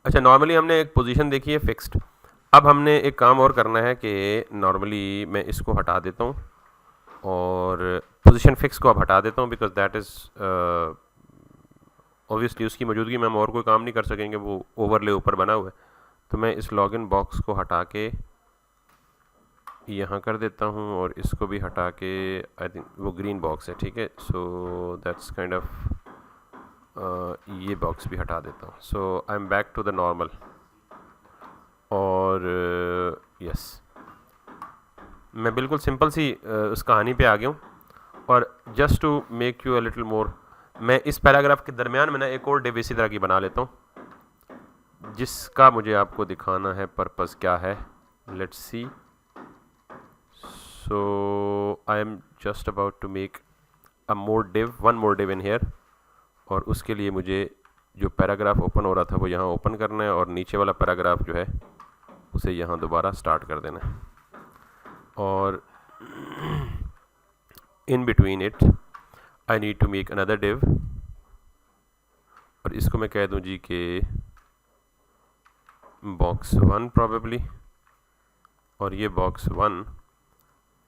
अच्छा, नॉर्मली हमने एक पोजीशन देखी है फिक्स्ड। अब हमने एक काम और करना है कि नॉर्मली मैं इसको हटा देता हूँ और पोजीशन फिक्स को अब हटा देता हूँ, बिकॉज दैट इज़ ऑब्वियसली उसकी मौजूदगी में हम और कोई काम नहीं कर सकेंगे, वो ओवरले ऊपर बना हुआ है। तो मैं इस लॉगिन बॉक्स को हटा के यहाँ कर देता हूँ और इसको भी हटा के, आई थिंक वो ग्रीन बॉक्स है, ठीक है, सो दैट्स काइंड ऑफ ये बॉक्स भी हटा देता हूँ। So I am back to the normal और यस मैं बिल्कुल सिंपल सी उस कहानी पे आ गया हूँ। और just to make you a little more, मैं इस पैराग्राफ के दरमियान में ना एक और डिव इसी तरह की बना लेता हूँ जिसका मुझे आपको दिखाना है पर्पस क्या है। Let's see. So I am just about to make a more div, one more div in here, और उसके लिए मुझे जो पैराग्राफ ओपन हो रहा था वो यहाँ ओपन करना है और नीचे वाला पैराग्राफ जो है उसे यहाँ दोबारा स्टार्ट कर देना है। और in between it I need to make another div, और इसको मैं कह दूं जी कि box 1 probably, और ये box 1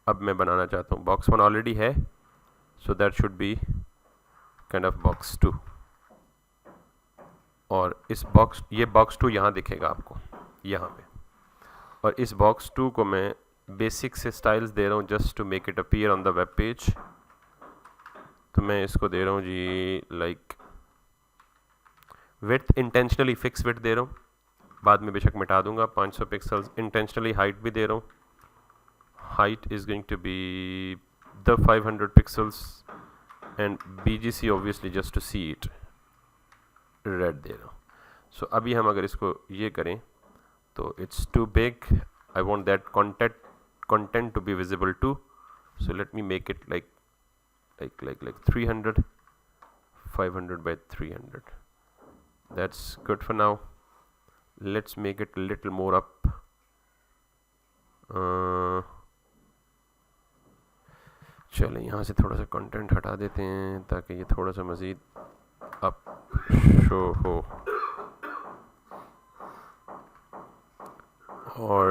अब मैं बनाना चाहता हूँ, box 1 ऑलरेडी है, so that should be kind of box 2, और इस ये box 2 यहाँ दिखेगा आपको यहाँ पे, और इस box 2 को मैं बेसिक से स्टाइल्स दे रहा हूँ just to make it appear on the web page. तो मैं इसको दे रहा हूँ जी like width intentionally fix width दे रहा हूँ, बाद में बेशक मिटा दूंगा, 500 पिक्सल्स। इंटेंशनली हाइट भी दे रहा हूँ, height is going to be the 500 pixels, and BGC obviously just to see it red दे रहा हूँ। सो अभी हम अगर इसको ये करें तो it's too big, I want that content to be visible too, so let me make it like 300, 500 by 300. That's good for now. Let's make it a little more up. चलें यहाँ से थोड़ा सा कंटेंट हटा देते हैं ताकि ये थोड़ा सा मज़ीद अप शो हो, और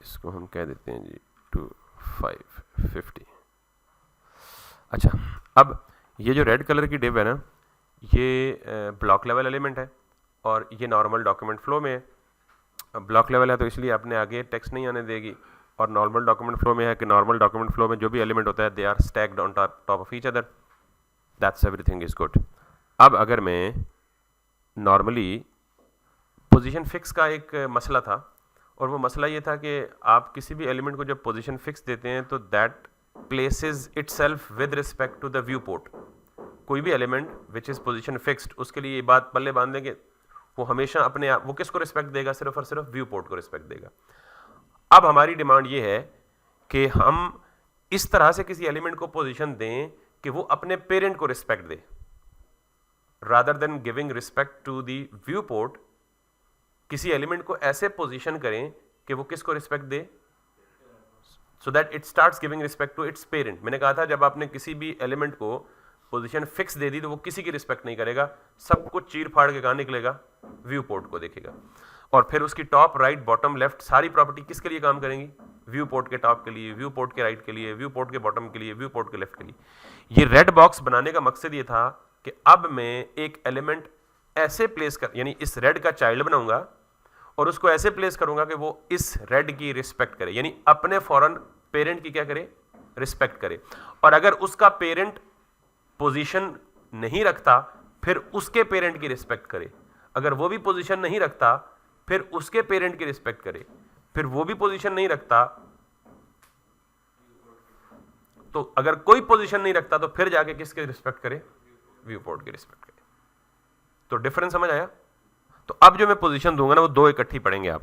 इसको हम कह देते हैं जी 2550। अच्छा, अब ये जो रेड कलर की डिव है ना, ये ब्लॉक लेवल एलिमेंट है और ये नॉर्मल डॉक्यूमेंट फ्लो में है। ब्लॉक लेवल है तो इसलिए अपने आगे टेक्स्ट नहीं आने देगी, और नॉर्मल डॉक्यूमेंट फ्लो में है कि नॉर्मल डॉक्यूमेंट फ्लो में जो भी एलिमेंट होता है they are stacked on top of each other, that's everything is good. अब अगर मैं नॉर्मली पोजीशन फिक्स का एक मसला था, और वो मसला ये था कि आप किसी भी एलिमेंट को जब पोजीशन फिक्स देते हैं तो that places itself with respect to the viewport. कोई भी element which is position fixed, उसके लिए ये बात पल्ले बांध दें कि वो हमेशा अपने आप, वो किसको रिस्पेक्ट देगा, सिर्फ और सिर्फ व्यू पोर्ट को रिस्पेक्ट देगा। अब हमारी डिमांड ये है कि हम इस तरह से किसी एलिमेंट को पोजीशन दें कि वो अपने पेरेंट को रिस्पेक्ट दे, rather than giving respect to the viewport. किसी एलिमेंट को ऐसे पोजीशन करें कि वो किसको रिस्पेक्ट दे, so that it starts giving respect to its parent. मैंने कहा था जब आपने किसी भी एलिमेंट को पोजीशन फिक्स दे दी तो वो किसी की रिस्पेक्ट नहीं करेगा, सब कुछ चीर फाड़ के कहाँ निकलेगा, व्यू पोर्ट को देखेगा। और फिर उसकी टॉप, राइट, बॉटम, लेफ्ट सारी प्रॉपर्टी किसके लिए काम करेंगी, व्यू पोर्ट के टॉप के लिए, व्यू पोर्ट के राइट के लिए, व्यू पोर्ट के बॉटम के लिए, व्यू पोर्ट के लेफ्ट के लिए। ये रेड बॉक्स बनाने का मकसद ये था कि अब मैं एक एलिमेंट ऐसे प्लेस कर, यानी इस रेड का चाइल्ड बनाऊंगा और उसको ऐसे प्लेस करूंगा कि वो इस रेड की रिस्पेक्ट करे, यानी अपने फॉरन पेरेंट की क्या करे, रिस्पेक्ट करे। और अगर उसका पेरेंट पोजीशन नहीं रखता फिर उसके पेरेंट की रिस्पेक्ट करे, अगर वो भी पोजीशन नहीं रखता फिर उसके पेरेंट की रिस्पेक्ट करे, फिर वो भी पोजीशन नहीं रखता, तो अगर कोई पोजीशन नहीं रखता तो फिर जाके किसके रिस्पेक्ट करे, व्यू पोर्ट की रिस्पेक्ट करे। तो डिफरेंस समझ आया। तो अब जो मैं पोजीशन दूंगा ना वो दो इकट्ठी पढ़ेंगे आप।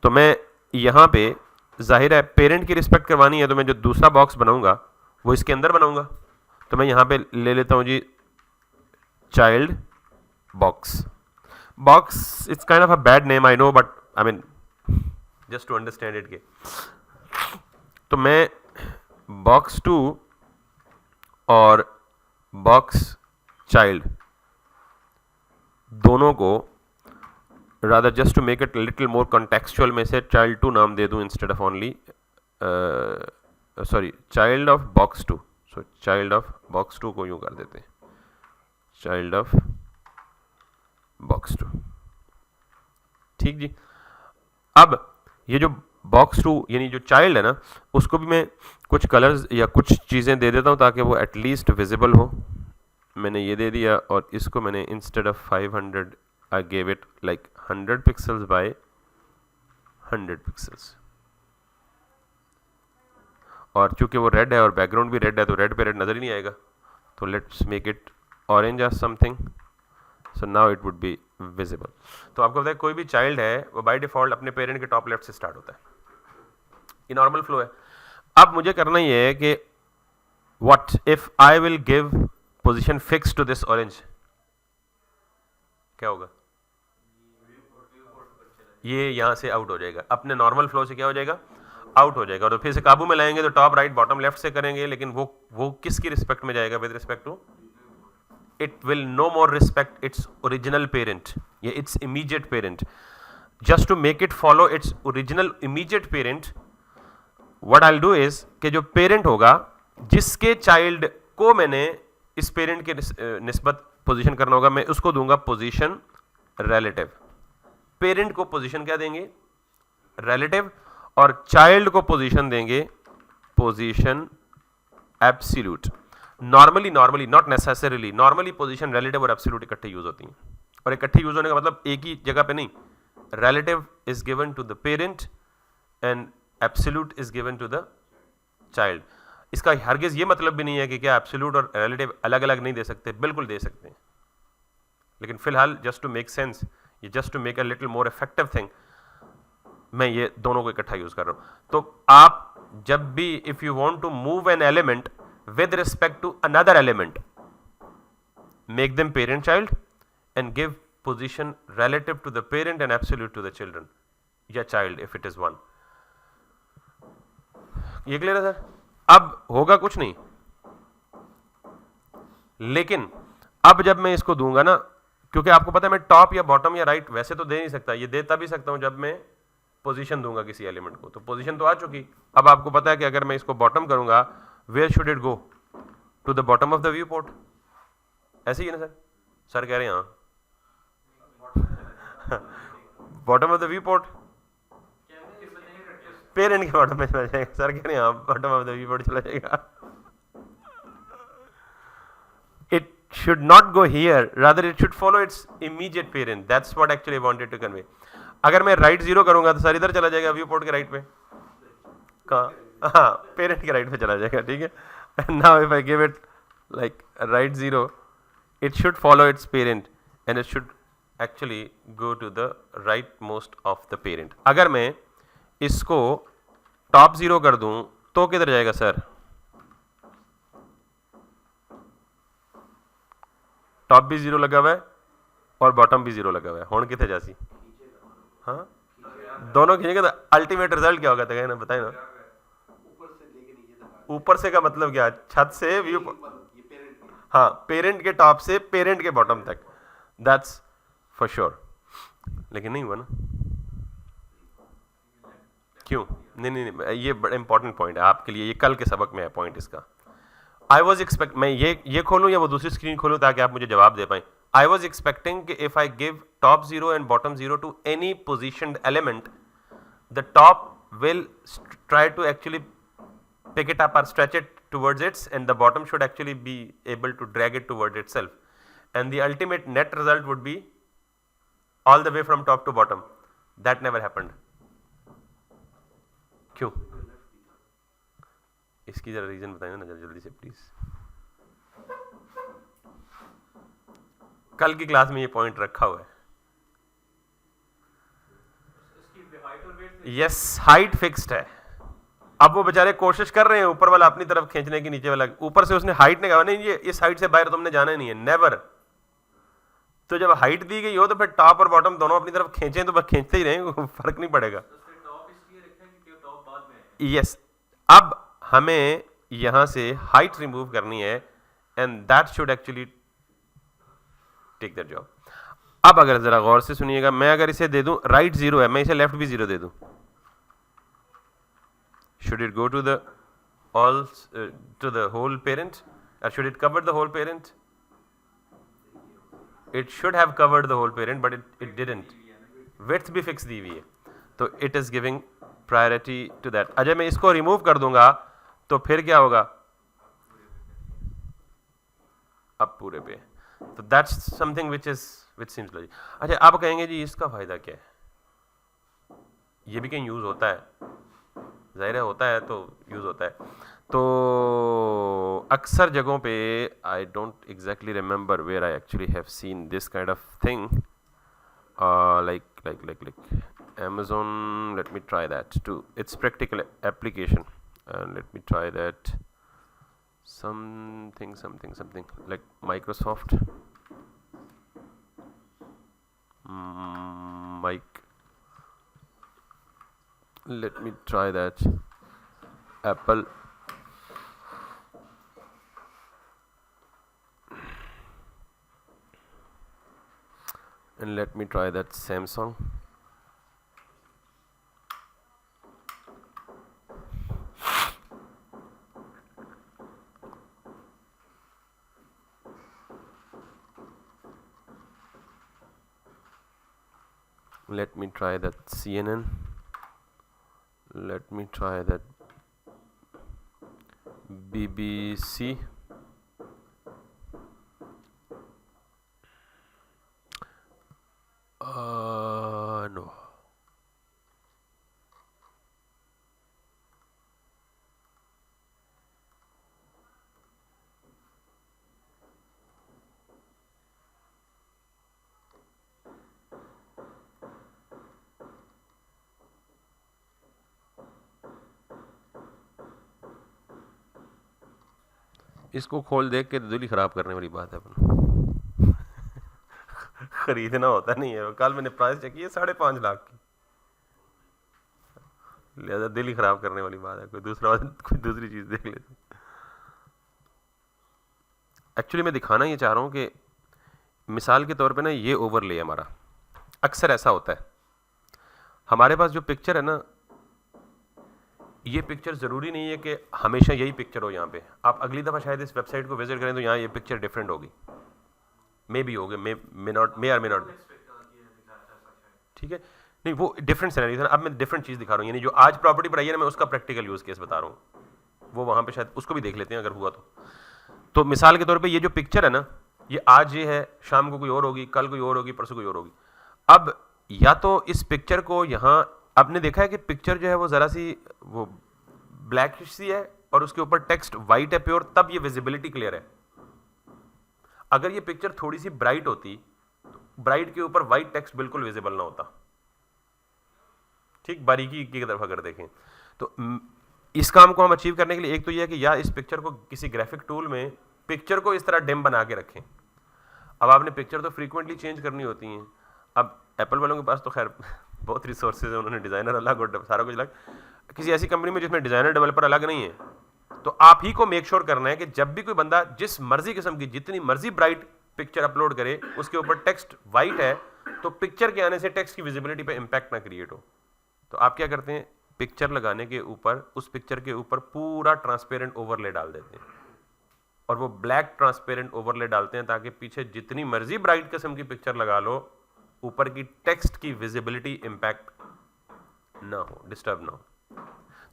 तो मैं यहां पे जाहिर है पेरेंट की रिस्पेक्ट करवानी है, तो मैं जो दूसरा बॉक्स बनाऊंगा वो इसके अंदर बनाऊंगा। तो मैं यहां पे ले लेता हूं जी child box. Box it's kind of a bad name I know, but I mean just to understand it के। तो मैं बॉक्स 2 और बॉक्स चाइल्ड दोनों को rather just to make it a little more contextual मैं से child2 नाम दे दूं instead of only sorry child of box2, so child of box2 को यूं कर देते हैं child of box2, ठीक जी। अब ये जो box2 यानी जो child है ना, उसको भी मैं कुछ कलर्स या कुछ चीज़ें दे देता हूँ ताकि वो एटलीस्ट विजिबल हो। मैंने ये दे दिया और इसको मैंने instead of 500 I gave it like 100 pixels by 100 pixels, और चूंकि वो रेड है और बैकग्राउंड भी रेड है तो रेड पे रेड नज़र ही नहीं आएगा, तो लेट्स मेक इट ऑरेंज और something, so now it would be visible. तो आपको पता है कोई भी चाइल्ड है वो बाय डिफॉल्ट अपने पेरेंट के टॉप लेफ्ट से स्टार्ट होता है, ये नॉर्मल फ्लो है। अब मुझे करना ये है कि what if I will give position fix to this orange, क्या होगा? ये यहां से आउट हो जाएगा, अपने नॉर्मल फ्लो से क्या हो जाएगा? आउट हो जाएगा। और फिर से काबू में लाएंगे तो टॉप राइट बॉटम लेफ्ट से करेंगे, लेकिन वो किसकी रिस्पेक्ट में जाएगा? With respect to it will no more respect its original parent या its immediate parent. Just to make it follow its original immediate parent, what I'll do is कि जो parent होगा जिसके child को मैंने इस parent के निस्बत पोजीशन करना होगा, मैं उसको दूंगा पोजीशन relative। parent को पोजीशन क्या देंगे? relative, और child को पोजीशन देंगे position absolute। Normally not necessarily, normally position relative और एब्सोल्यूट इकट्ठे यूज होती हैं, और इकट्ठे यूज होने का मतलब एक ही जगह पे नहीं, relative is given to the parent and absolute is given to the child. इसका हरगिज ये मतलब भी नहीं है कि क्या एब्सोल्यूट और रिलेटिव अलग अलग नहीं दे सकते, बिल्कुल दे सकते हैं, लेकिन फिलहाल जस्ट टू मेक सेंस, ये just to make a little more effective thing, मैं ये दोनों को इकट्ठा यूज कर रहा हूं। तो आप जब भी if you want to move an element with respect to another element, make them parent child and give position relative to the parent and absolute to the children या child if it is one। ये clear है sir? अब होगा कुछ नहीं, लेकिन अब जब मैं इसको दूंगा ना, क्योंकि आपको पता है मैं टॉप या बॉटम या राइट वैसे तो दे नहीं सकता, ये दे तभी सकता हूं जब मैं पोजीशन दूंगा किसी एलिमेंट को, तो पोजीशन तो आ चुकी। अब आपको पता है कि अगर मैं इसको बॉटम करूंगा, where should it go? To the bottom of the viewport, ऐसे ही है ना सर? सर कह रहे हैं bottom of the viewport, parent के बॉटम में चला जाएगा। सर कह रहे हैं bottom of the viewport चला जाएगा। It should not go here, rather it should follow its immediate parent, that's what actually I wanted to convey। अगर मैं राइट 0 करूंगा तो सर इधर चला जाएगा व्यू पोर्ट के राइट पे, कहाँ? हाँ, पेरेंट के राइट पे चला जाएगा, ठीक है। And now if I give it like right 0, it should follow its parent and it should actually go to the rightmost of the parent। अगर मैं इसको टॉप 0 कर दूं तो किधर जाएगा सर? टॉप भी 0 लगा हुआ है और बॉटम भी 0 लगा हुआ है, होन कितने जासी? हाँ, दोनों खींचेंगे तो अल्टीमेट रिजल्ट क्या होगा? तो ना बताए ना, ऊपर से का मतलब क्या? छत से व्यू, हाँ, पेरेंट के टॉप से पेरेंट के बॉटम तक, दैट्स फॉर श्योर। लेकिन नहीं हुआ ना, क्यों? नहीं, ये बड़ा इंपॉर्टेंट पॉइंट है आपके लिए, ये कल के सबक में है पॉइंट इसका। आई वॉज एक्सपेक्ट, मैं ये खोलूं या वो दूसरी स्क्रीन खोलूं ताकि आप मुझे जवाब दे पाएं। आई वॉज एक्सपेक्टिंग कि if I give top 0 and bottom 0 to any positioned element, the top will try to actually pick it up or stretch it towards it, and the bottom should actually be able to drag it towards itself, and the ultimate net result would be all the way from top to bottom. That never happened. क्यों? इसकी जरा reason बताइए ना जल्दी से please. कल की class में ये पॉइंट रखा हुआ है। यस, हाइट फिक्स्ड है। अब वो बेचारे कोशिश कर रहे हैं ऊपर वाला अपनी तरफ खींचने की, नीचे वाला ऊपर से उसने हाइट ने कहा नहीं ये इस हाइट से बाहर तुमने जाना नहीं है, नेवर। तो जब हाइट दी गई हो तो फिर टॉप और बॉटम दोनों अपनी तरफ खींचें तो बस खींचते ही रहें, फर्क नहीं पड़ेगा। यस, अब हमें यहां से हाइट रिमूव करनी है and that should actually take that job. अब अगर ज़रा गौर से सुनिएगा, मैं अगर इसे दे दूं राइट 0 है, मैं इसे लेफ्ट भी 0 दे दूं, should it go to the all to the whole parent or should it cover the whole parent? It should have covered the whole parent, but it didn't. Width भी fix दी हुई है, तो it is giving priority to that. Ajay मैं इसको remove कर दूंगा तो फिर क्या होगा, अब पूरे पे, तो that's something which seems logical. अच्छा आप कहेंगे जी इसका फायदा क्या है, ये भी कहीं यूज होता है, जाहिर है होता है, तो यूज होता है, तो अक्सर जगहों पे I don't exactly remember where I actually have seen this kind of thing, like Amazon. Let me try that too. It's practical application, and let me try that. Something like Microsoft Mike. Let me try that. Apple. And let me try that Samsung. Let me try that CNN. Let me try that BBC. No. इसको खोल देख के दिल ही ख़राब करने वाली बात है अपन खरीदना होता नहीं है। कल मैंने प्राइस चेक किया 5.5 लाख की, लिहाजा दिल ही ख़राब करने वाली बात है, कोई दूसरी चीज़ देख लेते। एक्चुअली मैं दिखाना ये चाह रहा हूँ कि मिसाल के तौर पे ना ये ओवरले हमारा, अक्सर ऐसा होता है हमारे पास जो पिक्चर है ना, ये पिक्चर ज़रूरी नहीं है कि हमेशा यही पिक्चर हो यहाँ पे। आप अगली दफ़ा शायद इस वेबसाइट को विजिट करें तो यहाँ ये पिक्चर डिफरेंट होगी, मे भी होगी, मे नॉट, ठीक है, नहीं वो डिफरेंट सिनेरियो। अब मैं डिफरेंट चीज़ दिखा रहा हूँ, यानी जो आज प्रॉपर्टी पर आई है ना, मैं उसका प्रैक्टिकल यूज़ केस बता रहा हूँ, वो वहाँ पे शायद उसको भी देख लेते हैं अगर हुआ तो मिसाल के तौर पे ये जो पिक्चर है ना, ये आज ये है, शाम को कोई और होगी, कल कोई और होगी, परसों कोई और होगी। अब या तो इस पिक्चर को यहाँ आपने देखा है कि पिक्चर जो है वो ज़रा सी वो ब्लैक सी है और उसके ऊपर टेक्स्ट वाइट है प्योर, तब ये विजिबिलिटी क्लियर है। अगर ये पिक्चर थोड़ी सी ब्राइट होती तो ब्राइट के ऊपर वाइट टेक्स्ट बिल्कुल विजिबल ना होता, ठीक, बारीकी की तरफ अगर देखें तो। इस काम को हम अचीव करने के लिए एक तो यह है कि या इस पिक्चर को किसी ग्राफिक टूल में पिक्चर को इस तरह डिम बना के रखें। अब आपने पिक्चर तो फ्रीक्वेंटली चेंज करनी होती हैं, अब एप्पल वालों के पास तो खैर बहुत रिसोर्सेज है, उन्होंने डिज़ाइनर अलग और सारा कुछ अलग। किसी ऐसी कंपनी में जिसमें डिज़ाइनर डेवलपर अलग नहीं है, तो आप ही को मेक श्योर करना है कि जब भी कोई बंदा जिस मर्जी किस्म की जितनी मर्जी ब्राइट पिक्चर अपलोड करे, उसके ऊपर टेक्स्ट वाइट है, तो पिक्चर के आने से टेक्स्ट की विजिबिलिटी पे इम्पैक्ट ना क्रिएट हो। तो आप क्या करते हैं, पिक्चर लगाने के ऊपर उस पिक्चर के ऊपर पूरा ट्रांसपेरेंट ओवरले डाल देते हैं, और वो ब्लैक ट्रांसपेरेंट ओवरले डालते हैं ताकि पीछे जितनी मर्जी ब्राइट किस्म की पिक्चर लगा लो, ऊपर की टेक्स्ट की विजिबिलिटी इम्पैक्ट ना हो, डिस्टर्ब ना हो।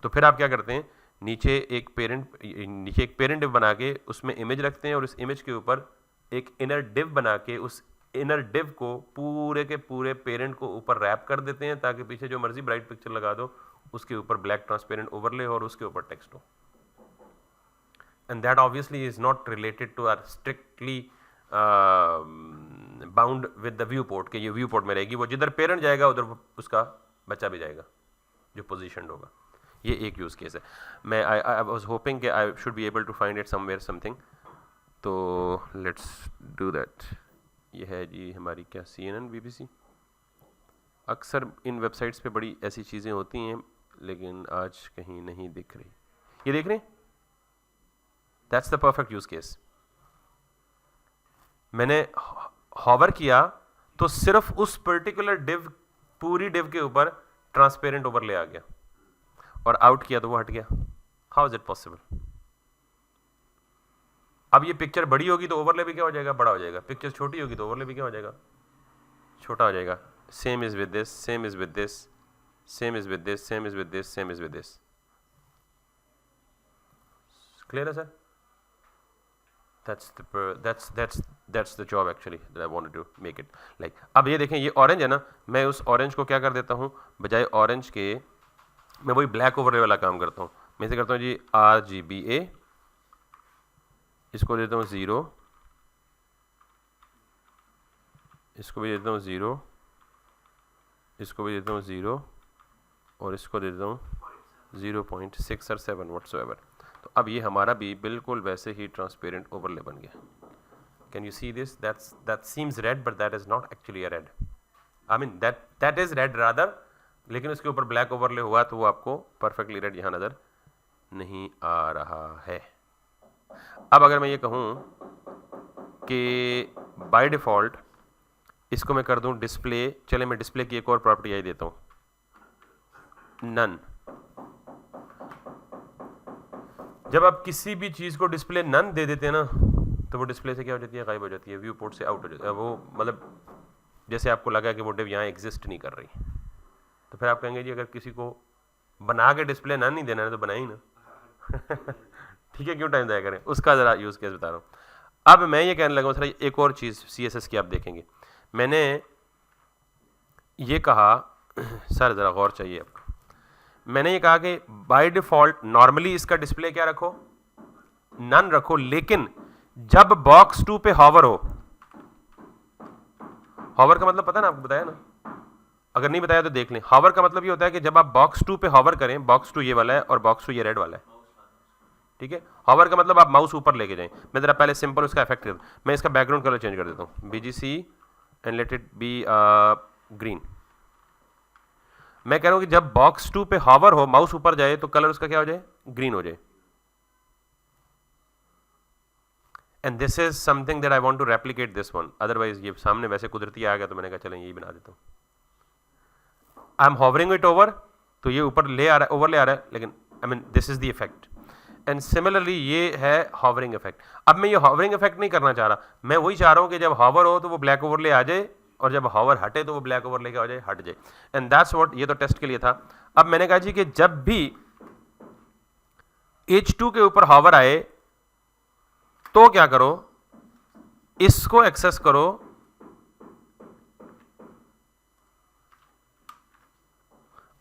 तो फिर आप क्या करते हैं, नीचे एक पेरेंट डिव बना के उसमें इमेज रखते हैं, और इस इमेज के ऊपर एक इनर डिव बना के उस इनर डिव को पूरे के पूरे पेरेंट को ऊपर रैप कर देते हैं, ताकि पीछे जो मर्जी ब्राइट पिक्चर लगा दो उसके ऊपर ब्लैक ट्रांसपेरेंट ओवरले हो और उसके ऊपर टेक्स्ट हो। And that obviously is not related to or strictly bound with the viewport, के ये व्यू पोर्ट में रहेगी, वो जिधर पेरेंट जाएगा उधर उसका बच्चा भी जाएगा जो पोजीशनड होगा। ये एक यूज़ केस है। मैं आई वाज होपिंग कि I should be able to find it somewhere something, तो लेट्स डू दैट। ये है जी हमारी क्या CNN BBC। अक्सर इन वेबसाइट्स पे बड़ी ऐसी चीज़ें होती हैं लेकिन आज कहीं नहीं दिख रही। ये देख रहे हैं, that's the perfect use case. मैंने हॉवर किया तो सिर्फ उस पर्टिकुलर डिव, पूरी डिव के ऊपर ट्रांसपेरेंट ओवरले आ गया और आउट किया तो वो हट गया। How is it possible? अब ये पिक्चर बड़ी होगी तो ओवरले भी क्या हो जाएगा? बड़ा हो जाएगा। पिक्चर छोटी होगी तो ओवरले भी क्या हो जाएगा? छोटा हो जाएगा। Same is with this, same is with this, same is with this, same is with this, same is with this. Clear है sir? That's the job actually that I wanted to make it like. अब ये देखें, ये orange है ना, मैं उस orange को क्या कर देता हूँ, बजाय ऑरेंज के मैं वही ब्लैक ओवरले वाला काम करता हूँ। मैं इसे करता हूँ जी RGBA, इसको देता हूँ 0, इसको भी देता हूँ 0, इसको भी देता हूँ 0 और इसको देता हूँ 0.6 और 7 whatsoever। तो अब ये हमारा भी बिल्कुल वैसे ही ट्रांसपेरेंट ओवरले बन गया। Can you see this? That seems red but that is not actually a red. I mean that is red rather, लेकिन उसके ऊपर ब्लैक ओवरले हुआ तो वो आपको परफेक्टली रेड यहाँ नज़र नहीं आ रहा है। अब अगर मैं ये कहूँ कि बाय डिफ़ॉल्ट इसको मैं कर दूँ डिस्प्ले, चले मैं डिस्प्ले की एक और प्रॉपर्टी आई देता हूँ, नन। जब आप किसी भी चीज़ को डिस्प्ले नन दे देते हैं ना, तो वो डिस्प्ले से क्या हो जाती है? गायब हो जाती है, व्यू पोर्ट से आउट हो जाती है। वो मतलब जैसे आपको लगा कि वो डिव यहाँ एग्जिस्ट नहीं कर रही, तो फिर आप कहेंगे जी अगर किसी को बना के डिस्प्ले नन नहीं देना है तो बनाए ही ना। ठीक है, क्यों टाइम ज़ाया करें? उसका ज़रा यूज़ केस बता रहा हूँ। अब मैं ये कहने लगा सर एक और चीज़ CSS की आप देखेंगे, मैंने ये कहा सर ज़रा गौर चाहिए आपको, मैंने ये कहा कि बाय डिफ़ॉल्ट नॉर्मली इसका डिस्प्ले क्या रखो? नन रखो, लेकिन जब बॉक्स 2 पे हॉवर हो, हॉवर का मतलब पता ना आपको, बताया ना? अगर नहीं बताया तो देख लें। हॉवर का मतलब ये होता है कि जब आप बॉक्स 2 पे हॉवर करें, बॉक्स 2 ये वाला है और बॉक्स 2 ये रेड वाला है, ठीक है? हॉवर का मतलब आप माउस ऊपर लेके जाएं। मैं जरा पहले सिंपल उसका इफेक्ट कर, मैं इसका बैकग्राउंड कलर चेंज कर देता हूँ, BGC and let it be green. मैं कह रहा हूँ कि जब बॉक्स 2 पे हॉवर हो, माउस ऊपर जाए तो कलर उसका क्या हो जाए? ग्रीन हो जाए। And this is something that I want to replicate this one, otherwise ये सामने वैसे कुदरती आ गया तो मैंने कहा चलें यही बना देता हूँ। I am hovering it over, तो ये ऊपर ले आ रहा है, ओवर ले आ रहा है, लेकिन I mean this is the effect. And similarly ये है हॉवरिंग इफेक्ट। अब मैं ये हॉवरिंग इफेक्ट नहीं करना चाह रहा, मैं वही चाह रहा हूँ कि जब हॉवर हो तो वो ब्लैक ओवरले आ जाए और जब हॉवर हटे तो वो ब्लैक ओवरले क्या हो जाए? हट जाए। एंड दैट्स व्हाट, ये तो टेस्ट के लिए था। अब मैंने कहा जी कि जब भी H2 के ऊपर हॉवर आए तो क्या करो? इसको एक्सेस करो,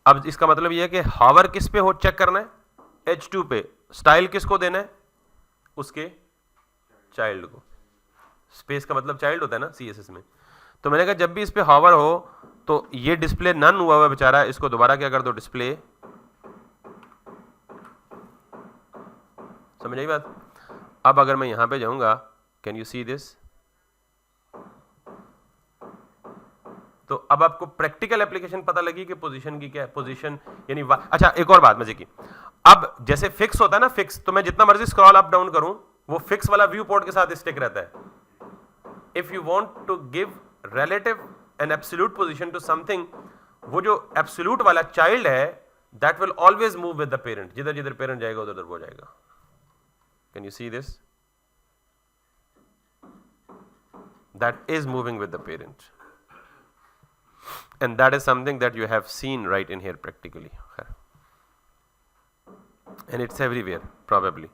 अब इसका मतलब यह है कि हॉवर किस पे हो चेक करना है? H2 पे। स्टाइल किसको देना है? उसके चाइल्ड को। स्पेस का मतलब चाइल्ड होता है ना CSS में। तो मैंने कहा जब भी इस पे हॉवर हो तो ये डिस्प्ले नन हुआ हुआ बेचारा, इसको दोबारा क्या कर दो? डिस्प्ले। समझ आई बात? अब अगर मैं यहां पे जाऊंगा, कैन यू सी दिस? तो अब आपको प्रैक्टिकल एप्लीकेशन पता लगी कि पोजीशन की क्या है, पोजीशन यानी अच्छा एक और बात मजे की, अब जैसे फिक्स होता है ना, फिक्स, तो मैं जितना मर्जी स्क्रॉल अप डाउन करूं वो फिक्स वाला व्यू पोर्ट के साथ स्टिक रहता है। If you want to give relative and absolute position to something, वो जो एब्सोल्यूट वाला चाइल्ड है that will always move with the parent, जिधर जिधर पेरेंट जाएगा उधर उधर वो जाएगा। Can you see this? That is moving with the parent, and that is something that you have seen right in here practically, and it's everywhere probably।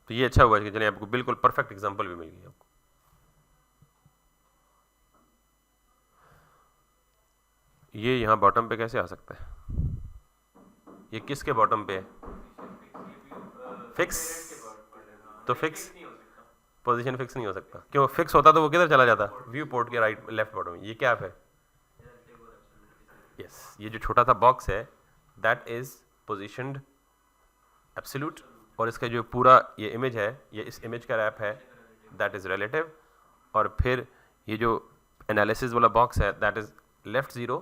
तो ये अच्छा हुआ कि चलिए आपको बिल्कुल परफेक्ट एग्जांपल भी मिल गई आपको। ये यहाँ बॉटम पे कैसे आ सकता है? ये किसके बॉटम पे है? फिक्स, तो फिक्स पोजीशन फिक्स नहीं हो सकता। क्यों? फिक्स होता तो वो किधर चला जाता? व्यू पोर्ट के राइट लेफ्ट बॉटम में। ये क्या है? यस, ये जो छोटा सा बॉक्स है दैट इज पोजीशनड एब्सोल्यूट, और इसका जो पूरा ये इमेज है, ये इस इमेज का रैप है दैट इज रिलेटिव, और फिर ये जो एनालिसिस वाला बॉक्स है दैट इज लेफ्ट 0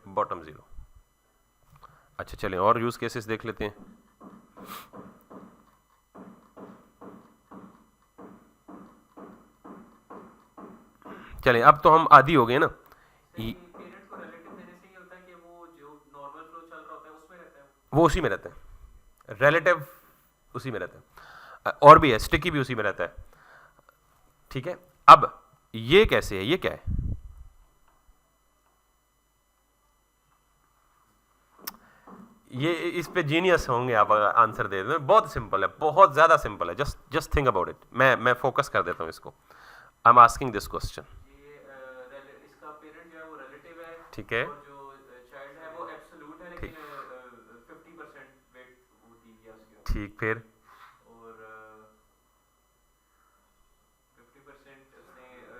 बॉटम 0। अच्छा चलें और यूज केसेस देख लेते हैं। चलें, अब तो हम आदी हो गए ना। वो उसी में रहता है, रिलेटिव उसी में रहता है, और भी है, स्टिकी भी उसी में रहता है। ठीक है, अब ये कैसे है, ये क्या है? ये इस पे जीनियस होंगे आप अगर आंसर दे दें। बहुत सिंपल है, बहुत ज्यादा सिंपल है, जस्ट थिंक अबाउट इट। मैं फोकस कर देता हूं इसको। I am asking this question. ठीक है, ठीक, ठीक, फिर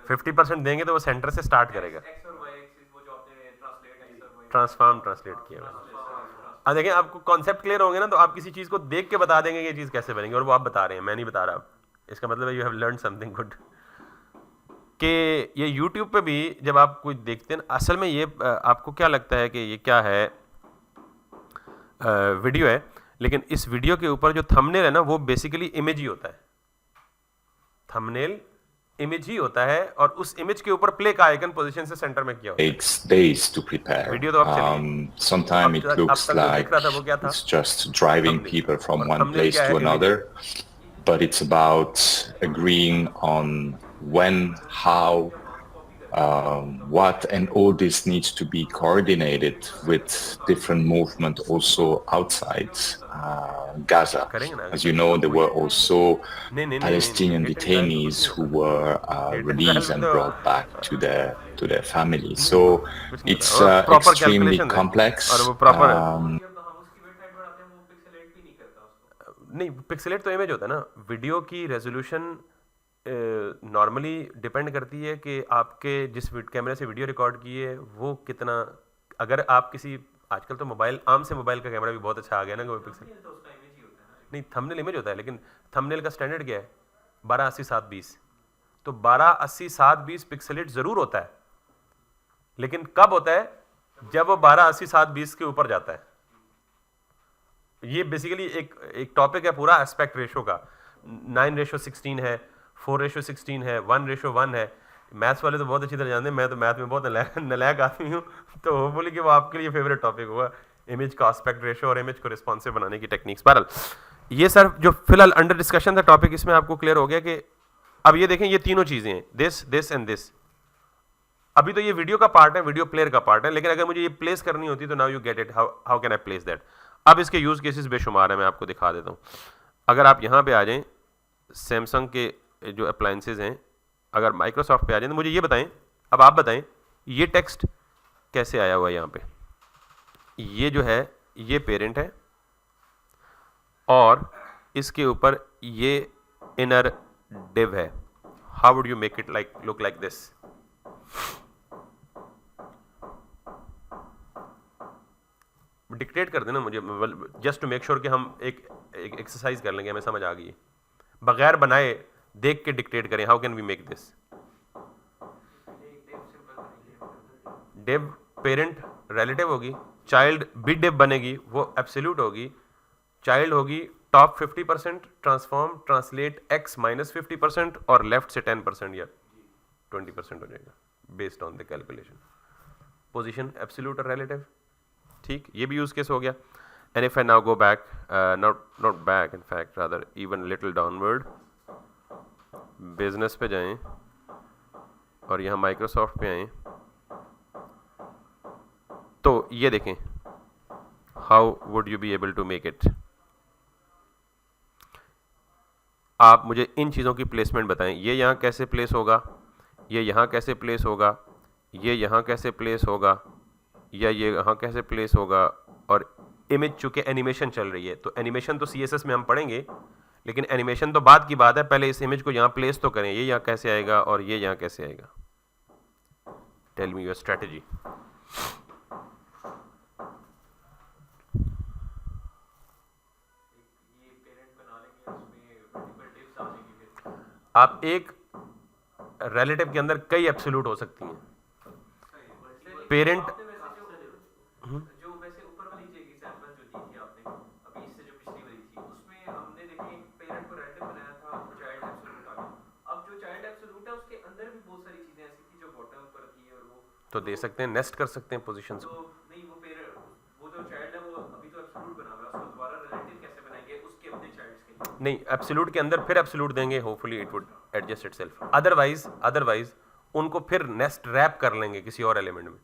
50% देंगे तो वो सेंटर से स्टार्ट करेगा। ट्रांसलेट किया हुआ। अब देखें, आपको कॉन्सेप्ट क्लियर होंगे ना, तो आप किसी चीज को देख के बता देंगे ये चीज कैसे बनेगी, और वो आप बता रहे हैं, मैं नहीं बता रहा। इसका मतलब है you have learn something good. कि ये YouTube पे भी जब आप कुछ देखते हैं, असल में ये आपको क्या लगता है कि ये क्या है, वीडियो है, लेकिन इस वीडियो के ऊपर जो थंबनेल है ना, वो बेसिकली इमेज ही होता है। थंबनेल इमेज ही होता है, और उस इमेज के ऊपर प्ले का आइकन पोजीशन से सेंटर में किया होता है। Takes days to prepare. Video तो अब चली। Sometimes it अब looks तक जो like दिख रहा था वो क्या था? it's just driving Thumbnail। people from और one thumbnail place क्या to है? another, Image। but it's about agreeing on when, how, what, and all this needs to be coordinated with different movement also outside Gaza. करेंगे ना, As you know, there were also नहीं, Palestinian hate and drive तो detainees कुछ who नहीं were Hate and released drive and तो brought back to their families. So कुछ नहीं it's होता, और प्रॉपर extremely कैलकुलेशन है, complex. और वो प्रॉपर नहीं, पिक्सेलेट तो इमेज होता है ना। वीडियो की रेजोल्यूशन नॉर्मली डिपेंड करती है कि आपके जिस कैमरे से वीडियो रिकॉर्ड की है वो कितना, अगर आप किसी, आजकल तो मोबाइल, आम से मोबाइल का कैमरा भी बहुत अच्छा आ गया ना, कि वो पिक्सल नहीं, थंबनेल इमेज होता है, लेकिन थंबनेल का स्टैंडर्ड क्या है? 1280 720। तो 1280 720 पिक्सेलेट जरूर होता है, लेकिन कब होता है? जब वो 1280 720 के ऊपर जाता है। ये बेसिकली एक टॉपिक है पूरा एस्पेक्ट रेशो का। 9:16 है, 4:16 है, 1:1 है। मैथ्स वाले तो बहुत अच्छी तरह जानते हैं, मैं तो मैथ में बहुत नलायक आदमी हूँ, तो होपफुली कि वो आपके लिए फेवरेट टॉपिक होगा, इमेज का एस्पेक्ट रेशो और इमेज को रिस्पॉन्सिव बनाने की टेक्निक्स। बहरहाल, ये सर जो फिलहाल अंडर डिस्कशन था टॉपिक, इसमें आपको क्लियर हो गया कि अब ये देखें, ये तीनों चीजें हैं, दिस एंड दिस। अभी तो ये वीडियो का पार्ट है, वीडियो प्लेयर का पार्ट है, लेकिन अगर मुझे ये प्लेस करनी होती तो now you get it, how can I place that. अब इसके यूज केसेस बेशुमार है, मैं आपको दिखा देता हूँ। अगर आप यहाँ पे आ जाएं, सैमसंग के जो अप्लायंसेज हैं, अगर माइक्रोसॉफ्ट पे आ जाएं, तो मुझे ये बताएं, अब आप बताएं ये टेक्स्ट कैसे आया हुआ है यहाँ पे। ये जो है ये पेरेंट है, और इसके ऊपर ये इनर डिव है। How would you make it like look like this? Dictate कर देना मुझे, जस्ट टू मेक श्योर कि हम एक एक्सरसाइज कर लेंगे, हमें समझ आ गई। बगैर बनाए देख के डिक्टेट करें, how can we make this? Div parent relative होगी, चाइल्ड भी डिव बनेगी, वो एब्सोल्यूट होगी, चाइल्ड होगी टॉप 50%, ट्रांसफॉर्म ट्रांसलेट x -50%, और लेफ्ट से 10% या 20% हो जाएगा based on the calculation. Position absolute और रिलेटिव, ठीक, ये भी यूज केस हो गया। And if I now go back, not back, in fact rather even little downward, business पे जाएं और यहाँ माइक्रोसॉफ्ट पे आएं, तो ये देखें, how would you be able to make it. आप मुझे इन चीज़ों की प्लेसमेंट बताएं, ये यहाँ कैसे प्लेस होगा, ये यहाँ कैसे प्लेस होगा, ये यहाँ कैसे प्लेस होगा, या ये यहाँ कैसे प्लेस होगा। और इमेज चूंकि एनिमेशन चल रही है, तो एनिमेशन तो CSS में हम पढ़ेंगे, लेकिन एनिमेशन तो बाद की बात है, पहले इस इमेज को यहाँ प्लेस तो करें। ये यहाँ कैसे आएगा और ये यहाँ कैसे आएगा? Tell me your strategy. आप एक रिलेटिव के अंदर कई एब्सोल्यूट हो सकती हैं। पेरेंट जो वैसे ऊपर वाली एग्जांपल जो दी थी आपने अभी, इससे जो पिछली वाली थी, उसमें हमने देखिए पेरेंट को रिलेटिव बनाया था, चाइल्ड एब्सोल्यूट आ गया। अब जो चाइल्ड एब्सोल्यूट है उसके अंदर भी बहुत सारी चीजें ऐसी थी जो तो दे सकते हैं, नेस्ट कर सकते हैं पोजीशंस तो को। नहीं वो वो जो चाइल्ड है वो अभी तो एब्सोल्यूट बना हुआ है, उसको दोबारा रिलेटिव कैसे बनाएंगे उसके अपने चाइल्ड्स के लिए? नहीं, एब्सोल्यूट के अंदर फिर एब्सोल्यूट देंगे, hopefully it would adjust itself. Otherwise उनको फिर नेस्ट रैप कर लेंगे किसी और एलिमेंट में।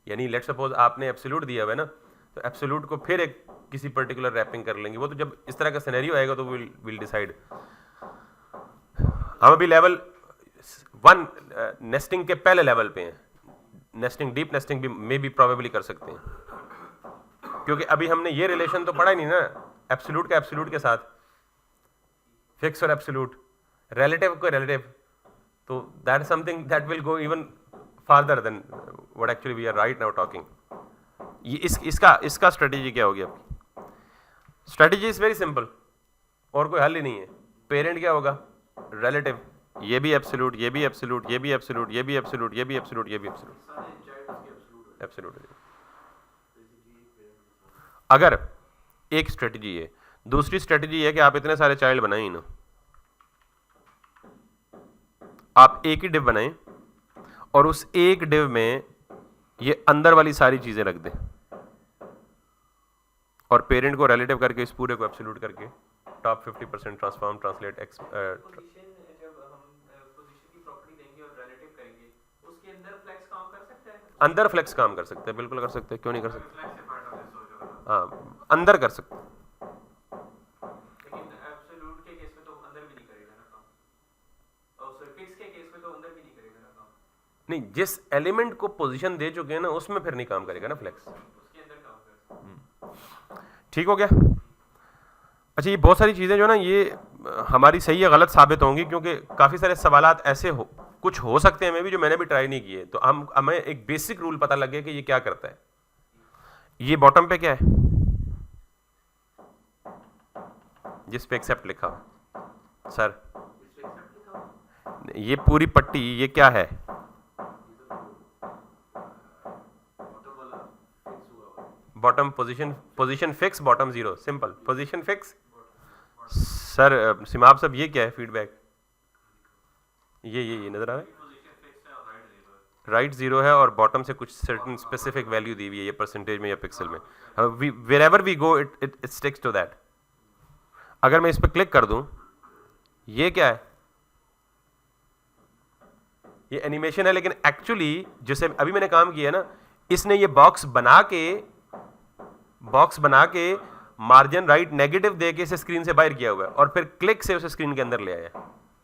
यानी लेट्स सपोज आपने एब्सोल्यूट दिया हुआ है ना, तो एब्सोल्यूट को फिर एक किसी पर्टिकुलर रैपिंग कर लेंगे। वो तो जब इस तरह का सिनेरियो आएगा तो विल डिसाइड। हम अभी लेवल 1 नेस्टिंग के पहले लेवल पे हैं। नेस्टिंग, डीप नेस्टिंग भी मे बी प्रोबेबली कर सकते हैं, क्योंकि अभी हमने ये रिलेशन तो पढ़ा ही नहीं ना, एब्सोल्यूट का एब्सोल्यूट के साथ, फिक्स और एब्सोल्यूट, रिलेटिव को रिलेटिव। तो that is something that will go even farther than what actually we are right now talking. ये इसका स्ट्रेटेजी क्या होगी आपकी? स्ट्रेटेजी इज वेरी सिंपल, और कोई हल ही नहीं है। पेरेंट क्या होगा? रिलेटिव, ये भी एब्सोल्यूट, ये भी एब्सोल्यूट, ये भी एब्सोल्यूट, ये भी एब्सोल्यूट, ये भी एब्सोल्यूट, ये भी एब्सोल्यूट, सारे चाइल्ड उसके एब्सोल्यूट एब्सोल्यूट। अगर एक स्ट्रेटजी है, दूसरी स्ट्रेटजी है कि आप इतने सारे चाइल्ड बनाएं ही ना, आप एक ही डिव बनाएं और उस एक डिव में ये अंदर वाली सारी चीजें रख दें और पेरेंट को रिलेटिव करके इस पूरे को एब्सोल्यूट करके टॉप 50% ट्रांसफॉर्म ट्रांसलेट पोजीशन। जब हम पोजीशन की प्रॉपर्टी देंगे और रिलेटिव करेंगे, उसके अंदर फ्लेक्स काम कर सकता है? अंदर फ्लेक्स काम कर सकते हैं, बिल्कुल कर सकते हैं, क्यों नहीं कर सकते? फ्लेक्स से पार्ट ऑफ दिस हो जाएगा, हाँ, अंदर कर सकते हैं। लेकिन एब्सोल्यूट के केस में तो अंदर भी नहीं करेगा ना काम, और सॉरी फिक्स के केस में तो अंदर भी नहीं करेगा ना काम। नहीं, जिस एलिमेंट को पोजीशन दे चुके हैं ना, उसमें फिर नहीं काम करेगा ना फ्लेक्स। उसके अंदर काम कर ठीक हो गया? अच्छा, ये बहुत सारी चीज़ें जो ना ये हमारी सही या गलत साबित होंगी, क्योंकि काफ़ी सारे सवालात ऐसे कुछ हो सकते हैं, मैं भी जो मैंने भी ट्राई नहीं किए। तो हमें एक बेसिक रूल पता लग गया कि ये क्या करता है। ये बॉटम पे क्या है जिस पे एक्सेप्ट लिखा हो? सर ये पूरी पट्टी ये क्या है? Bottom position fix, bottom 0, simple position fix. Sir Simab साहब ये क्या है? फीडबैक ये नजर आ रहा है? राइट 0 है और बॉटम से कुछ सर्टेन स्पेसिफिक वैल्यू दी हुई है, ये परसेंटेज में या पिक्सल में। Wherever we go it sticks to that. अगर मैं इस पर क्लिक कर दूं, ये क्या है? ये एनिमेशन है, लेकिन एक्चुअली जैसे अभी मैंने काम किया है ना, इसने ये बॉक्स बना के मार्जिन राइट नेगेटिव दे के इसे स्क्रीन से बाहर किया हुआ है और फिर क्लिक से उसे स्क्रीन के अंदर ले आया।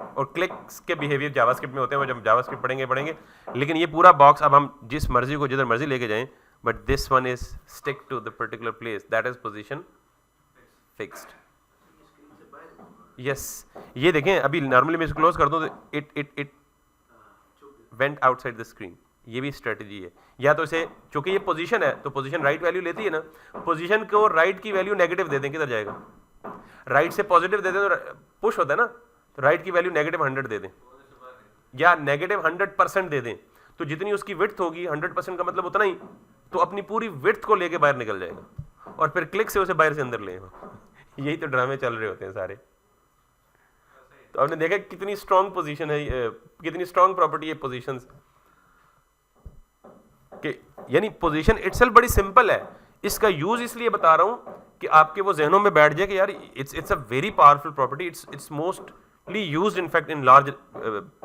और क्लिक्स के बिहेवियर जावास्क्रिप्ट में होते हैं, वो जब जावास्क्रिप्ट पढ़ेंगे। लेकिन ये पूरा बॉक्स अब हम जिस मर्जी को जिधर मर्जी लेके जाएं, but this one is stick to the particular place, that is position fixed. Yes, ये देखें, अभी नॉर्मली मैं इसे क्लोज कर दूं तो it went outside the screen. ये भी स्ट्रेटजी है। या तो इसे, चूंकि ये पोजीशन है तो पोजीशन राइट वैल्यू लेती है ना, पोजीशन को राइट की वैल्यू नेगेटिव दे दें, किधर जाएगा? राइट से पॉजिटिव दे दें तो पुश होता है ना, तो राइट की वैल्यू नेगेटिव 100 दे दें या नेगेटिव 100% दे दें, तो जितनी उसकी विड्थ होगी 100% का मतलब उतना ही, तो अपनी पूरी विड्थ को लेके बाहर निकल जाएगा और फिर क्लिक से उसे बाहर से अंदर ले। यही तो ड्रामे चल रहे होते हैं सारे। तो आपने देखा कितनी स्ट्रॉन्ग पोजीशन है, कितनी स्ट्रॉन्ग प्रॉपर्टी है पोजीशंस कि, यानी पोजीशन इटसेल्फ बड़ी सिंपल है। इसका यूज इसलिए बता रहा हूं कि आपके वो जहनों में बैठ जाए कि यार it's a very powerful property. It's mostly used in fact in large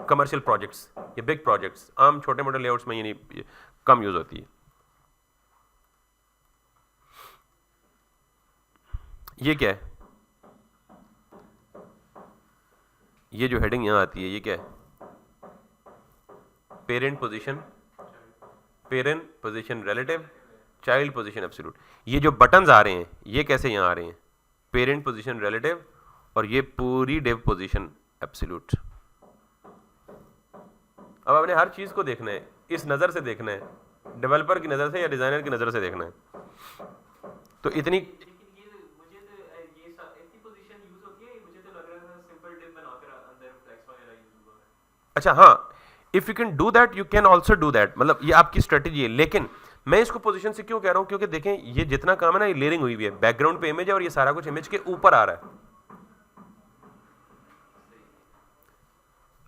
commercial projects या बिग प्रोजेक्ट्स। आम छोटे मोटे लेआउट्स में ये नहीं, कम यूज होती है। ये क्या है? ये जो हेडिंग यहां आती है ये क्या है? Parent position relative, child position absolute. ये जो बटन्स आ रहे हैं ये कैसे यहाँ आ रहे हैं? पेरेंट पोजीशन रिलेटिव और ये पूरी डिव पोजीशन एब्सोल्यूट। अब आपने हर चीज को देखना है, इस नजर से देखना है, डेवलपर की नजर से या डिजाइनर की नजर से देखना है। तो इतनी अच्छा, हाँ, if you can do that you can also do that, मतलब ये आपकी स्ट्रेटेजी है। लेकिन मैं इसको पोजीशन से क्यों कह रहा हूं? क्योंकि देखें ये जितना काम है ना, ये लेयरिंग हुई हुई है, बैकग्राउंड पे इमेज है और ये सारा कुछ इमेज के ऊपर आ रहा है।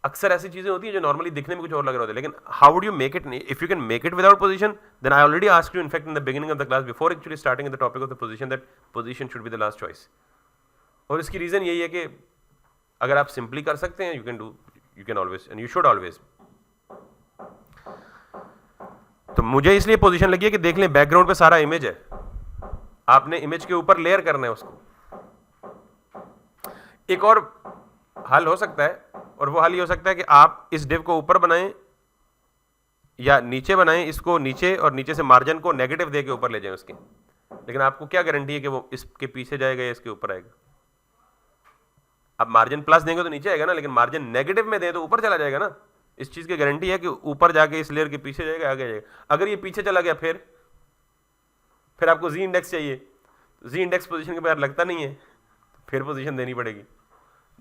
अक्सर ऐसी चीजें होती हैं जो नॉर्मली दिखने में कुछ और लग रहा होता है, लेकिन how would you make it, if you can make it without position, then I already asked you in fact in the beginning of the class before actually starting the topic of the position that position should be the last choice. और इसकी reason यही है कि अगर आप simply कर सकते हैं, you can always and you should always. तो मुझे इसलिए पोजीशन लगी है कि देख लें बैकग्राउंड पे सारा इमेज है, आपने इमेज के ऊपर लेयर करना है उसको। एक और हल हो सकता है, और वो हल ये हो सकता है कि आप इस डिव को ऊपर बनाएं या नीचे बनाएं, इसको नीचे और नीचे से मार्जिन को नेगेटिव दे के ऊपर ले जाएं उसके। लेकिन आपको क्या गारंटी है कि वो इसके पीछे जाएगा या इसके ऊपर आएगा? आप मार्जिन प्लस देंगे तो नीचे आएगा ना, लेकिन मार्जिन नेगेटिव में दें तो ऊपर चला जाएगा ना। इस चीज की गारंटी है कि ऊपर जाके इस लेयर के पीछे जाएगा, आगे जाएगा। अगर ये पीछे चला गया फिर आपको जी इंडेक्स चाहिए, जी इंडेक्स पोजीशन के बाहर लगता नहीं है, फिर पोजीशन देनी पड़ेगी।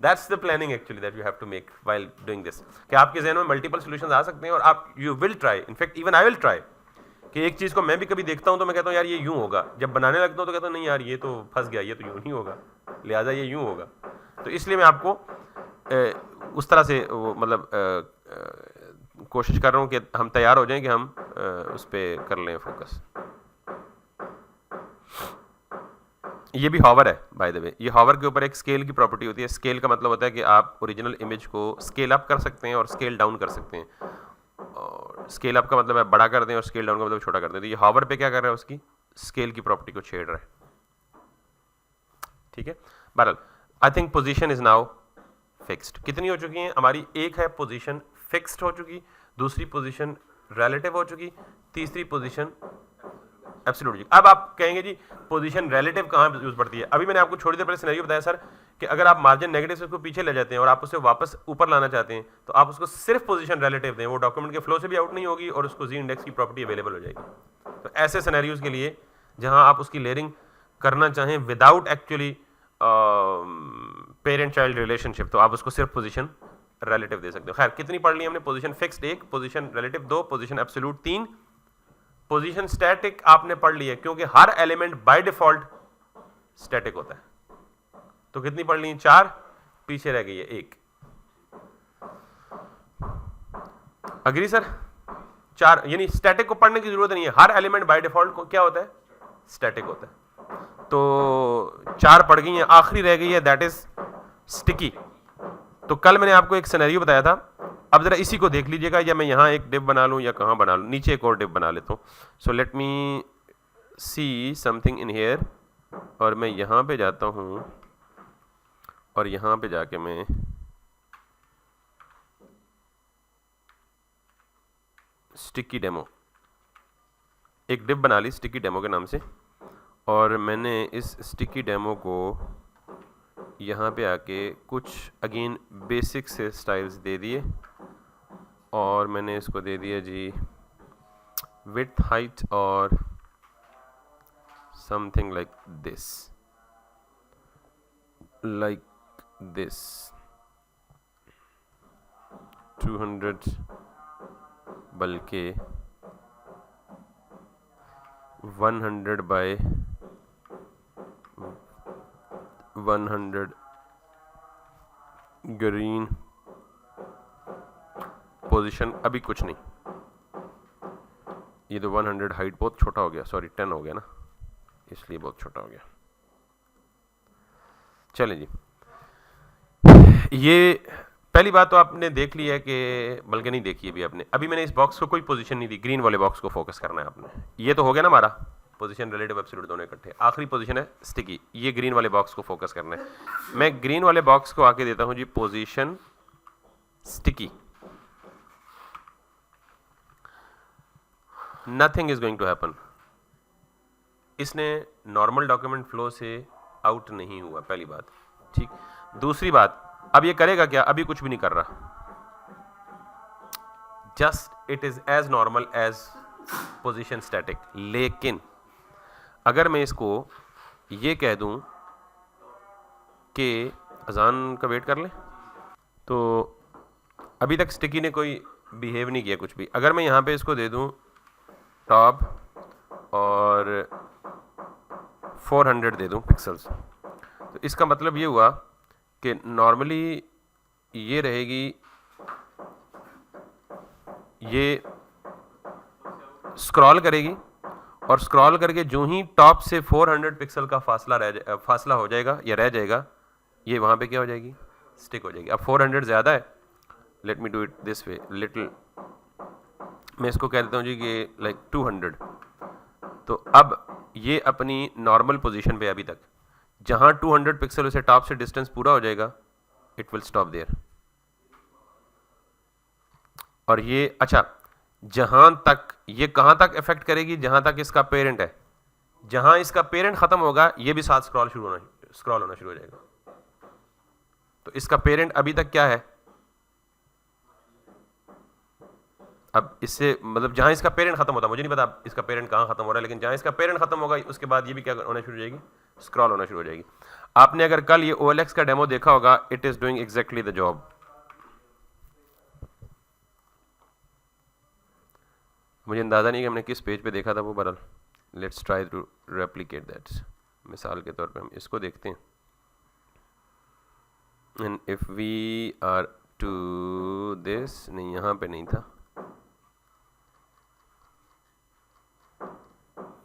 That's the planning actually that you have to make while doing this, कि आपके जहन में मल्टीपल सॉल्यूशंस आ सकते हैं और आप you will try, in fact even I will try, कि एक चीज को मैं भी कभी देखता हूं तो मैं कहता हूं यार ये यूं होगा, जब बनाने लगता हूं तो कहता हूं नहीं यार ये तो फंस गया, ये तो यूं नहीं होगा, लिहाजा ये यूं होगा। तो इसलिए मैं आपको उस तरह से मतलब कोशिश कर रहा हूं कि हम तैयार हो जाएं कि हम उस पर कर लें फोकस। ये भी हॉवर है बाय द वे। ये हॉवर के ऊपर एक स्केल की प्रॉपर्टी होती है। स्केल का मतलब होता है कि आप ओरिजिनल इमेज को स्केल अप कर सकते हैं और स्केल डाउन कर सकते हैं। और स्केल अप का मतलब है बड़ा कर दें और स्केल डाउन का मतलब छोटा कर दें। तो ये हॉवर पे क्या कर रहा है, उसकी स्केल की प्रॉपर्टी को छेड़ रहा है। ठीक है, बहरहाल I think position is now fixed. कितनी हो चुकी हैं हमारी? एक है पोजीशन फिक्स्ड हो चुकी, दूसरी पोजीशन रिलेटिव हो चुकी, तीसरी पोजीशन एब्सोल्यूट जी। अब आप कहेंगे जी पोजीशन रिलेटिव कहाँ यूज पड़ती है? अभी मैंने आपको छोटी देर पहले सिनेरियो बताया सर कि अगर आप मार्जिन नेगेटिव से उसको पीछे ले जाते हैं और आप उसे वापस ऊपर लाना चाहते हैं तो आप उसको सिर्फ पोजीशन रिलेटिव दें, वो डॉक्यूमेंट के फ्लो से भी आउट नहीं होगी और उसको जी इंडेक्स की प्रॉपर्टी अवेलेबल हो जाएगी। तो ऐसे सिनेरियोज के लिए जहां आप उसकी लेयरिंग करना चाहें without actually parent child relationship, तो आप उसको सिर्फ पोजीशन रिलेटिव दे सकते हो। खैर कितनी पढ़ ली हमने? Position fixed 1, position relative 2, position absolute 3, position static आपने पढ़ ली है क्योंकि हर एलिमेंट बाय डिफॉल्ट स्टैटिक होता है। तो कितनी पढ़ ली? 4, पीछे रह गई है 1। Agree sir? 4, यानी स्टैटिक को पढ़ने की जरूरत नहीं है, हर एलिमेंट बाय डिफॉल्ट को क्या होता है? स्टैटिक होता है। तो 4 पढ़ गई हैं, आखिरी रह गई है दैट इज स्टिकी। तो कल मैंने आपको एक सिनेरियो बताया था, अब जरा इसी को देख लीजिएगा, या मैं यहाँ एक डिव बना लूँ या कहाँ बना लूँ, नीचे एक और डिव बना लेता हूँ। So let me see something in here, और मैं यहाँ पे जाता हूँ और यहाँ पे जाके मैं स्टिकी डेमो एक डिव बना ली स्टिकी डेमो के नाम से, और मैंने इस स्टिकी डेमो को यहाँ पे आके कुछ अगेन बेसिक से स्टाइल्स दे दिए, और मैंने इसको दे दिया जी विड्थ हाइट और समथिंग लाइक दिस 200 बल्कि 100 बाय 100 ग्रीन पोजीशन। अभी कुछ नहीं, ये तो 100 हाइट बहुत छोटा हो गया, सॉरी 10 हो गया ना, इसलिए बहुत छोटा हो गया। चलें जी, ये पहली बात तो आपने देख ली है कि, बल्कि नहीं देखी अभी आपने, अभी मैंने इस बॉक्स को कोई पोजीशन नहीं दी, ग्रीन वाले बॉक्स को फोकस करना है आपने। ये तो हो गया ना हमारा पोजीशन रिलेटिव एब्सोल्यूट दोनों इकट्ठे। आखिरी पोजीशन है स्टिकी, ये ग्रीन वाले बॉक्स को फोकस करना है। मैं ग्रीन वाले बॉक्स को आके देता हूं जी position sticky. Nothing is going to happen. इसने नॉर्मल डॉक्यूमेंट फ्लो से आउट नहीं हुआ, पहली बात। ठीक, दूसरी बात, अब ये करेगा क्या? अभी कुछ भी नहीं कर रहा, just it is as normal as position static. लेकिन अगर मैं इसको ये कह दूं कि अजान का वेट कर लें, तो अभी तक स्टिकी ने कोई बिहेव नहीं किया कुछ भी। अगर मैं यहाँ पे इसको दे दूं टॉप और 400 दे दूं पिक्सल्स, तो इसका मतलब ये हुआ कि नॉर्मली ये रहेगी ये स्क्रॉल करेगी और स्क्रॉल करके जो ही टॉप से 400 पिक्सल का फासला हो जाएगा या रह जाएगा, ये वहाँ पे क्या हो जाएगी, स्टिक हो जाएगी। अब 400 ज़्यादा है, let me do it this way little, मैं इसको कह देता हूँ जी कि लाइक 200। तो अब ये अपनी नॉर्मल पोजीशन पे अभी तक, जहाँ 200 पिक्सल से टॉप से डिस्टेंस पूरा हो जाएगा, इट विल स्टॉप देयर। और ये अच्छा, जहां तक ये कहां तक इफेक्ट करेगी, जहां तक इसका पेरेंट है, जहां इसका पेरेंट खत्म होगा ये भी साथ स्क्रॉल होना शुरू हो जाएगा। तो इसका पेरेंट अभी तक क्या है, अब इससे मतलब जहां इसका पेरेंट खत्म होता है, मुझे नहीं पता इसका पेरेंट कहां खत्म हो रहा है, लेकिन जहां इसका पेरेंट खत्म होगा उसके बाद ये भी क्या होना शुरू हो जाएगी, स्क्रॉल होना शुरू हो जाएगी। आपने अगर कल ये OLX का डेमो देखा होगा, it is doing exactly the job. मुझे अंदाज़ा नहीं कि हमने किस पेज पे देखा था वो, बरल let's try to replicate that. मिसाल के तौर पे हम इसको देखते हैं, and if we are to this, नहीं यहाँ पे नहीं था,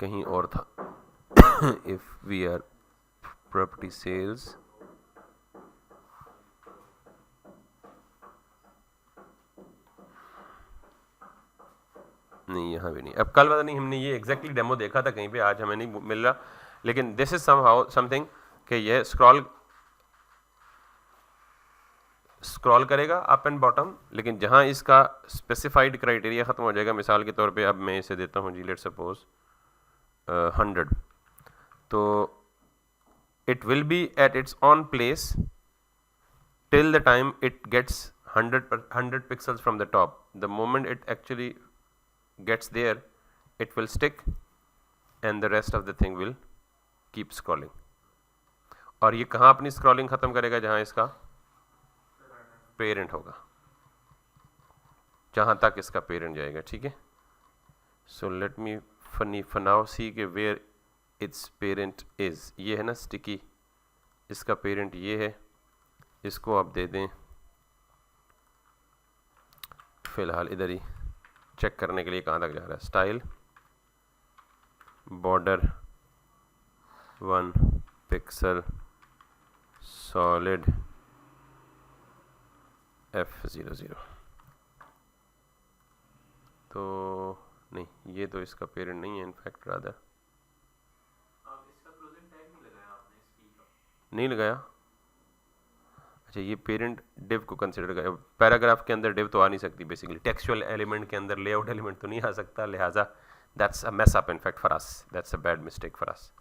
कहीं और था। If we are property sales, नहीं यहाँ भी नहीं। अब कल पता नहीं हमने ये एग्जैक्टली डेमो देखा था कहीं पे, आज हमें नहीं मिल रहा, लेकिन दिस इज समहाउ समथिंग कि ये स्क्रॉल करेगा अप एंड बॉटम, लेकिन जहाँ इसका स्पेसिफाइड क्राइटेरिया ख़त्म हो जाएगा, मिसाल के तौर पे अब मैं इसे देता हूँ जी लेट्स सपोज 100, तो it will be at its on place till the time it gets 100 pixels from the top. The moment it actually gets there, it will stick and the rest of the thing will keep scrolling। और ये कहाँ अपनी scrolling खत्म करेगा, जहाँ इसका parent होगा, जहाँ तक इसका पेरेंट जाएगा, ठीक है। सो let me for now see कि where its parent is, ये है ना स्टिकी, इसका पेरेंट ये है, इसको आप दे दें फिलहाल इधर ही चेक करने के लिए कहाँ तक जा रहा है। Style border 1 pixel solid F00, तो नहीं ये तो इसका पेरेंट नहीं है, इनफैक्ट रादर इसका क्लोजिंग टैग नहीं लगाया आपने इस की का? नहीं लगाया। अच्छा, ये पेरेंट डिव को कंसिडर कर, पैराग्राफ के अंदर डिव तो आ नहीं सकती, बेसिकली टेक्सचुअल एलिमेंट के अंदर लेआउट एलिमेंट तो नहीं आ सकता, लिहाजा that's a mess up in fact for us, that's a bad mistake for us.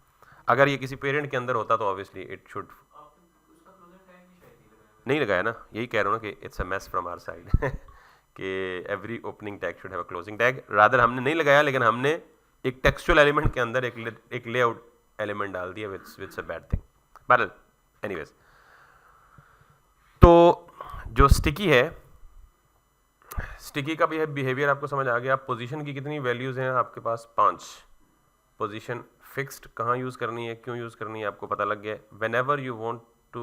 अगर ये किसी पेरेंट के अंदर होता तो ऑब्वियसली इट शुड, उसका क्लोजिंग टैग भी शायद नहीं लगाया ना, यही कह रहा हूँ ना कि it's a mess from our side कि every opening tag should have a closing tag, rather हमने नहीं लगाया, लेकिन हमने एक टेक्सचुअल एलिमेंट के अंदर एक लेआउट एलिमेंट डाल दिया, which a bad thing. But anyways, तो जो स्टिकी है, स्टिकी का भी बिहेवियर आपको समझ आ गया। पोजीशन की कितनी वैल्यूज़ हैं आपके पास, 5। पोजीशन फिक्स्ड कहाँ यूज़ करनी है, क्यों यूज़ करनी है, आपको पता लग गया। Whenever you want to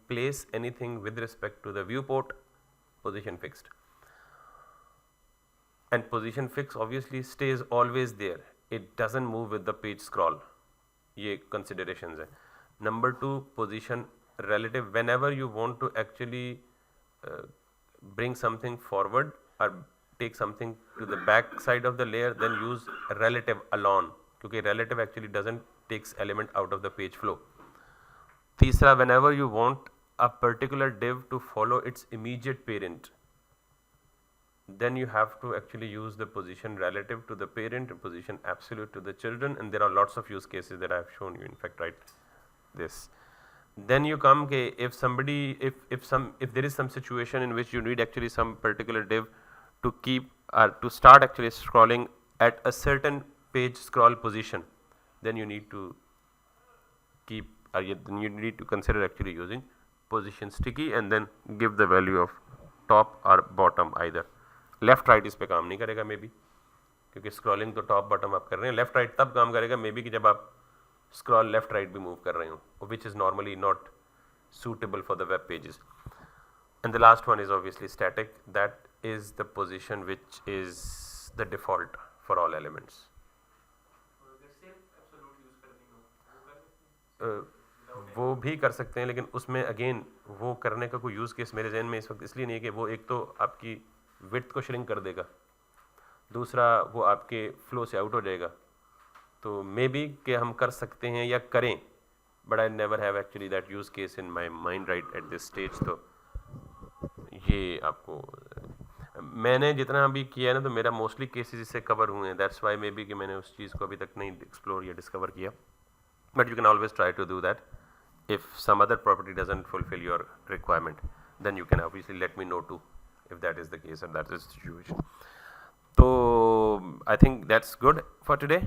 place anything with respect to the viewport, position fixed, and position fix obviously stays always there, it doesn't move with the page scroll, ये कंसिडरेशंस है। Number 2, पोजीशन relative, whenever you want to actually bring something forward or take something to the back side of the layer, then use relative alone, क्योंकि relative actually doesn't takes element out of the page flow। तीसरा, whenever you want a particular div to follow its immediate parent, then you have to actually use the position relative to the parent and position absolute to the children, and there are lots of use cases that I have shown you, in fact, right this। Then you come ke if somebody if there is some situation in which you need actually some particular div to keep or to start actually scrolling at a certain page scroll position, then you need to keep then you need to consider actually using position sticky and then give the value of top or bottom either। Left right इस पे काम नहीं करेगा may be, क्योंकि scrolling तो top bottom आप कर रहे हैं। लेफ्ट राइट तब काम करेगा मे बी कि जब आप scroll left right भी move कर रहे हो, which is normally not suitable for the web pages। And the last one is obviously static, that is the position which is the default for all elements. अगर सिर्फ absolute use करनी हो वो कर सकते हैं वो भी कर सकते हैं, लेकिन उसमें अगेन वो करने का कोई यूज़ केस मेरे जहन में इस वक्त इसलिए नहीं है कि वो एक तो आपकी विड्थ को श्रिंक कर देगा, दूसरा वो आपके फ्लो से आउट हो जाएगा। तो मे बी कि हम कर सकते हैं या करें, but I never have actually that use case in my mind right at this stage. तो ये आपको मैंने जितना भी किया है ना, तो मेरा मोस्टली केसेस इससे कवर हुए हैं, दैट्स वाई मे बी कि मैंने उस चीज़ को अभी तक नहीं एक्सप्लोर या डिस्कवर किया। But you can always try to do that if some other property doesn't fulfill your requirement, then you can obviously let me know too if that is the case or that is the situation. So I think that's good for today.